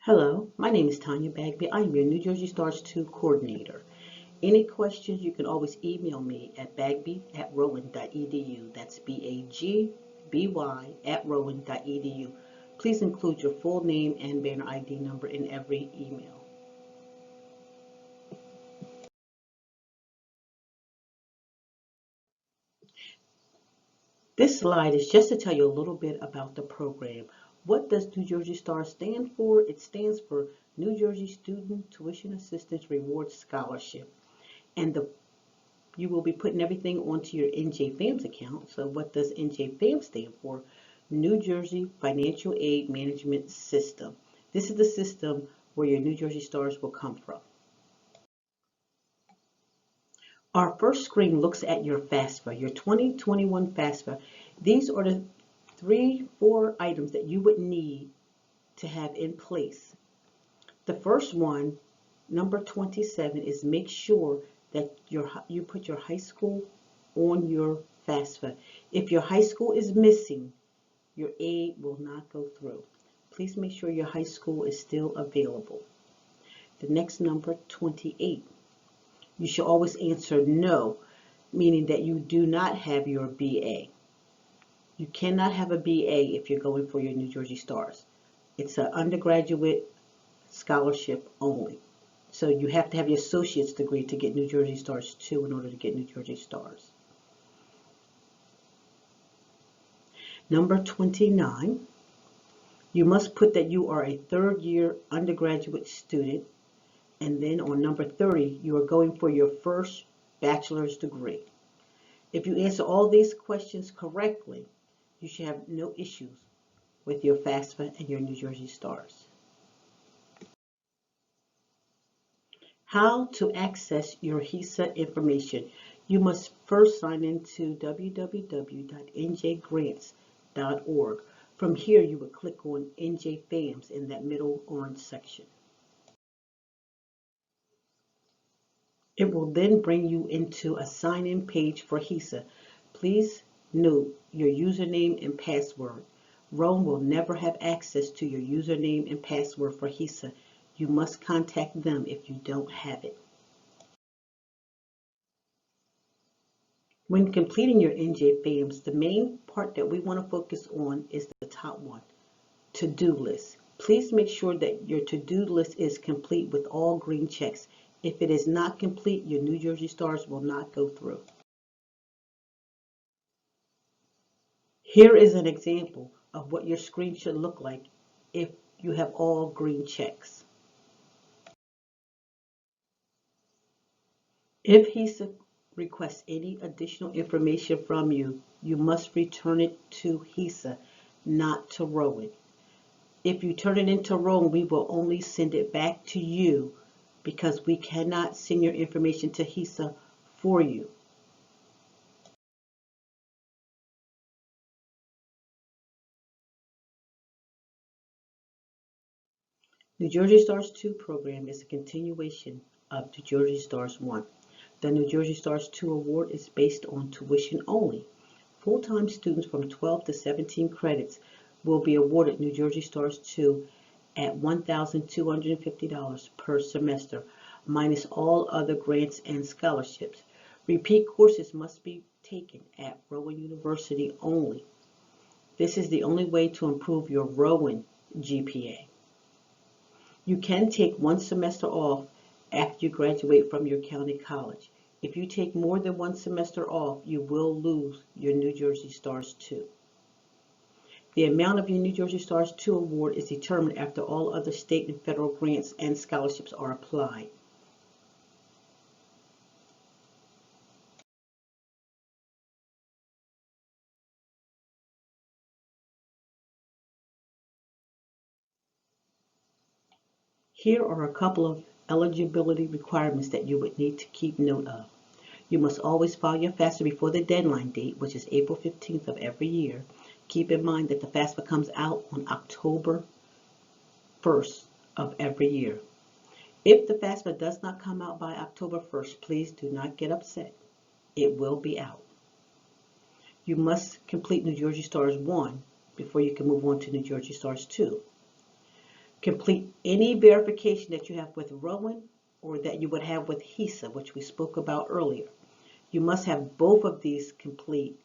Hello, my name is Tanya Bagby. I am your New Jersey Stars 2 coordinator. Any questions, you can always email me at bagby@rowan.edu. That's BAGBY at rowan.edu. Please include your full name and banner ID number in every email. This slide is just to tell you a little bit about the program. What does New Jersey Stars stand for? It stands for New Jersey Student Tuition Assistance Reward Scholarship. And you will be putting everything onto your NJFAMS account. So what does NJFAMS stand for? New Jersey Financial Aid Management System. This is the system where your New Jersey Stars will come from. Our first screen looks at your FAFSA, your 2021 FAFSA. These are the 4 items that you would need to have in place. The first one, number 27, is make sure that you put your high school on your FAFSA. If your high school is missing, your aid will not go through. Please make sure your high school is still available. The next number, 28. You should always answer no, meaning that you do not have your BA. You cannot have a BA if you're going for your New Jersey Stars. It's an undergraduate scholarship only. So you have to have your associate's degree to get New Jersey Stars 2 in order to get New Jersey Stars. Number 29, you must put that you are a third-year undergraduate student. And then on number 30, you are going for your first bachelor's degree. If you answer all these questions correctly, you should have no issues with your FAFSA and your New Jersey Stars. How to access your HESA information. You must first sign into www.njgrants.org. From here, you would click on NJFAMS in that middle orange section. It will then bring you into a sign-in page for HESA. Please note your username and password. Rowan will never have access to your username and password for HESA. You must contact them if you don't have it. When completing your NJFAMS, the main part that we want to focus on is the top one, to-do list. Please make sure that your to-do list is complete with all green checks. If it is not complete, your New Jersey Stars will not go through. Here is an example of what your screen should look like if you have all green checks. If HESA requests any additional information from you, you must return it to HESA, not to Rowan. If you turn it into Rowan, we will only send it back to you because we cannot send your information to HESA for you. New Jersey Stars 2 program is a continuation of New Jersey Stars 1. The New Jersey Stars 2 award is based on tuition only. Full-time students from 12 to 17 credits will be awarded New Jersey Stars 2 at $1,250 per semester, minus all other grants and scholarships. Repeat courses must be taken at Rowan University only. This is the only way to improve your Rowan GPA. You can take one semester off after you graduate from your county college. If you take more than one semester off, you will lose your New Jersey Stars 2. The amount of your New Jersey Stars 2 award is determined after all other state and federal grants and scholarships are applied. Here are a couple of eligibility requirements that you would need to keep note of. You must always file your FAFSA before the deadline date, which is April 15th of every year. Keep in mind that the FAFSA comes out on October 1st of every year. If the FAFSA does not come out by October 1st, please do not get upset. It will be out. You must complete New Jersey Stars 1 before you can move on to New Jersey Stars 2. Complete any verification that you have with Rowan or that you would have with HESA, which we spoke about earlier. You must have both of these complete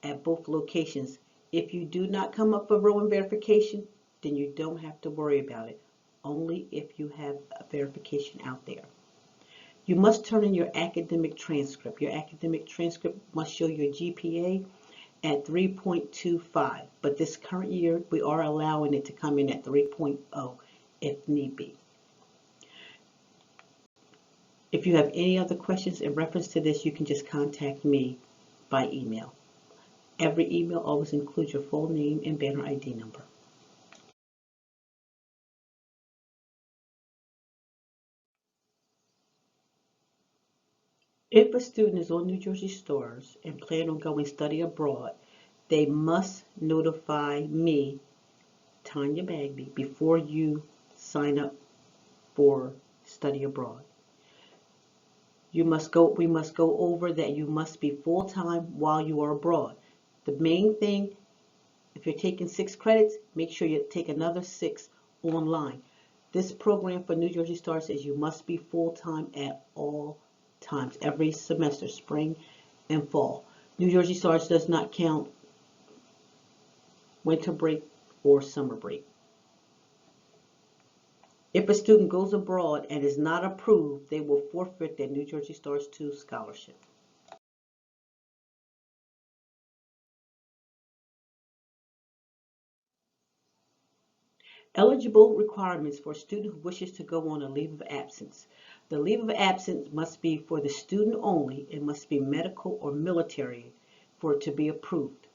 at both locations. If you do not come up with Rowan verification, then you don't have to worry about it. Only if you have a verification out there. You must turn in your academic transcript. Your academic transcript must show your GPA at 3.25, but this current year we are allowing it to come in at 3.0 if need be. If you have any other questions in reference to this, you can just contact me by email. Every email always includes your full name and banner ID number. If a student is on New Jersey Stars and plan on going study abroad, they must notify me, Tanya Bagby, before you sign up for study abroad. We must go over that you must be full-time while you are abroad. The main thing, if you're taking 6 credits, make sure you take another 6 online. This program for New Jersey Stars says you must be full-time at all times, every semester, spring and fall. New Jersey Stars does not count winter break or summer break. If a student goes abroad and is not approved, they will forfeit their New Jersey Stars 2 scholarship. Eligible requirements for a student who wishes to go on a leave of absence. The leave of absence must be for the student only. It must be medical or military for it to be approved.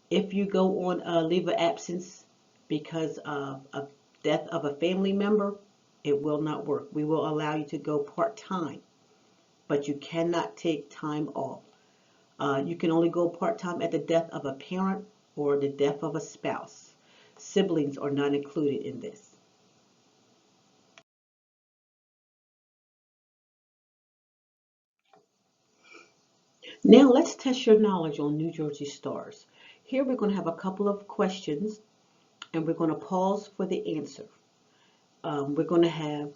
If you go on a leave of absence because of a death of a family member, it will not work. We will allow you to go part-time, but you cannot take time off. You can only go part-time at the death of a parent or the death of a spouse. Siblings are not included in this. Now let's test your knowledge on New Jersey Stars. Here we're going to have a couple of questions and we're going to pause for the answer. We're going to have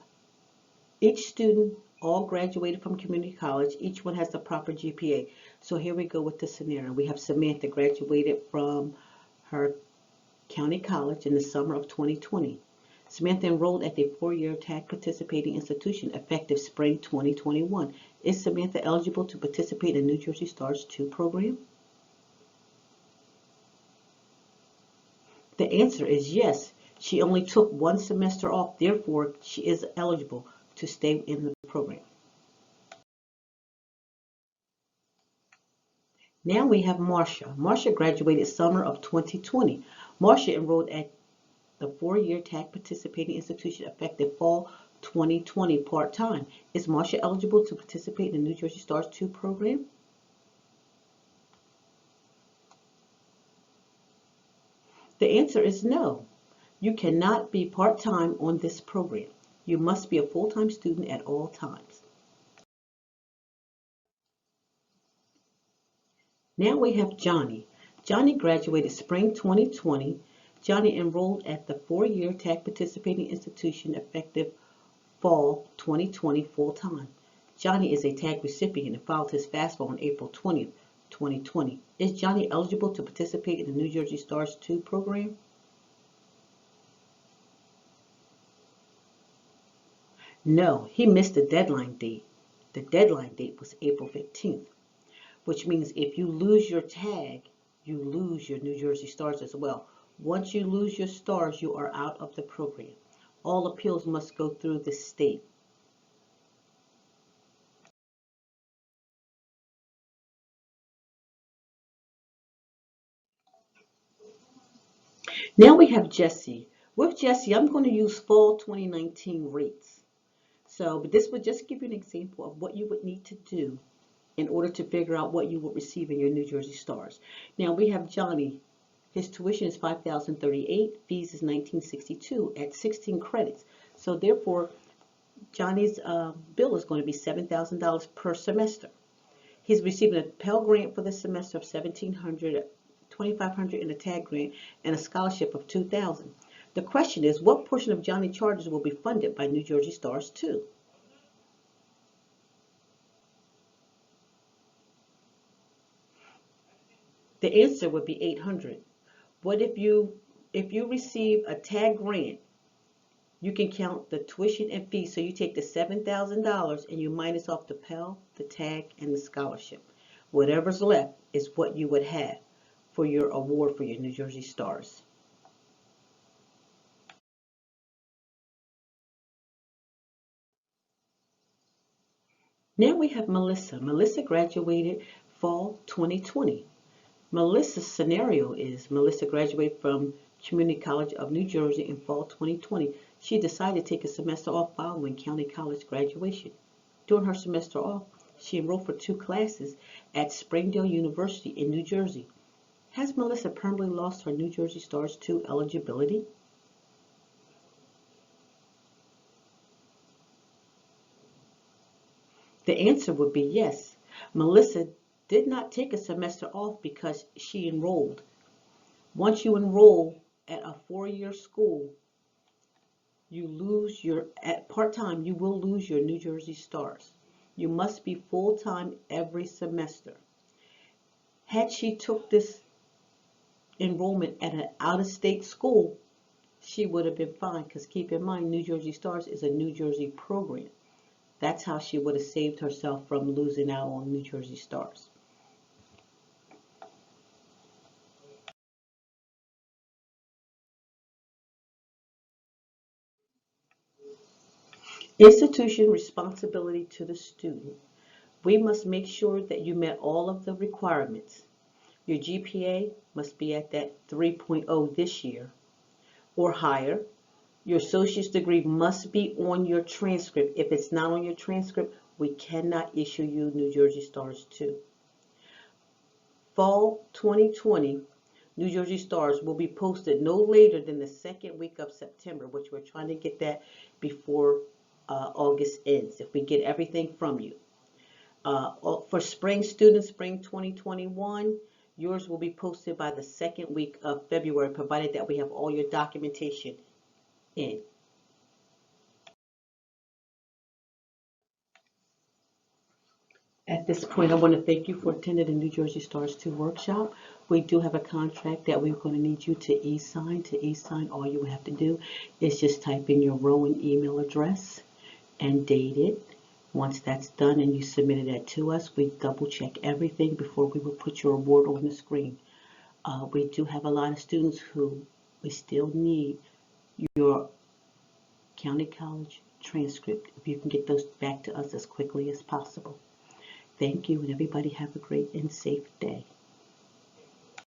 each student all graduated from community college. Each one has the proper GPA. So here we go with the scenario. We have Samantha graduated from her county college in the summer of 2020. Samantha enrolled at the 4-year TAG participating institution effective spring 2021. Is Samantha eligible to participate in New Jersey Stars 2 program? The answer is yes. She only took 1 semester off, therefore she is eligible to stay in the program. Now we have Marcia. Marcia graduated summer of 2020. Marcia enrolled at the 4-year TAG participating institution effective fall 2020 part-time. Is Marcia eligible to participate in the New Jersey Stars 2 program? The answer is no. You cannot be part-time on this program. You must be a full-time student at all times. Now we have Johnny. Johnny graduated spring 2020. Johnny enrolled at the 4-year TAG participating institution effective fall 2020 full-time. Johnny is a TAG recipient and filed his FAFSA on April 20th, 2020. Is Johnny eligible to participate in the New Jersey Stars 2 program? No, he missed the deadline date. The deadline date was April 15th, which means if you lose your TAG, you lose your New Jersey Stars as well. Once you lose your stars, you are out of the program. All appeals must go through the state. Now we have Jesse. With Jesse, I'm going to use fall 2019 rates. But this would just give you an example of what you would need to do in order to figure out what you will receive in your New Jersey Stars. Now we have Johnny. His tuition is $5,038. Fees is $1,962 at 16 credits. So therefore, Johnny's bill is going to be $7,000 per semester. He's receiving a Pell Grant for the semester of $1,700, $2,500 in a TAG grant, and a scholarship of $2,000. The question is, what portion of Johnny Chargers will be funded by New Jersey Stars 2? The answer would be 800. What if you receive a tag grant? You can count the tuition and fees. So you take the $7,000 and you minus off the Pell, the tag, and the scholarship. Whatever's left is what you would have for your award for your New Jersey Stars. Now we have Melissa. Melissa graduated fall 2020. Melissa's scenario is Melissa graduated from Community College of New Jersey in fall 2020. She decided to take a semester off following county college graduation. During her semester off, she enrolled for 2 classes at Springdale University in New Jersey. Has Melissa permanently lost her New Jersey Stars 2 eligibility? The answer would be yes. Melissa did not take a semester off because she enrolled. Once you enroll at a 4-year school, you lose at part-time, you will lose your New Jersey Stars. You must be full-time every semester. Had she took this enrollment at an out-of-state school, she would have been fine, because keep in mind, New Jersey Stars is a New Jersey program. That's how she would have saved herself from losing out on New Jersey Stars. Institution responsibility to the student. We must make sure that you met all of the requirements. Your GPA must be at that 3.0 this year or higher. Your associate's degree must be on your transcript. If it's not on your transcript, we cannot issue you New Jersey Stars 2. Fall 2020 New Jersey Stars will be posted no later than the second week of September, which we're trying to get that before August ends, if we get everything from you. For spring students, spring 2021, yours will be posted by the second week of February, provided that we have all your documentation in. At this point, I want to thank you for attending the New Jersey Stars 2 workshop. We do have a contract that we're going to need you to e-sign. To e-sign, all you have to do is just type in your Rowan email address and date it. Once that's done and you submitted that to us, we double check everything before we will put your award on the screen. We do have a lot of students who we still need your county college transcript. If you can get those back to us as quickly as possible. Thank you, and everybody have a great and safe day.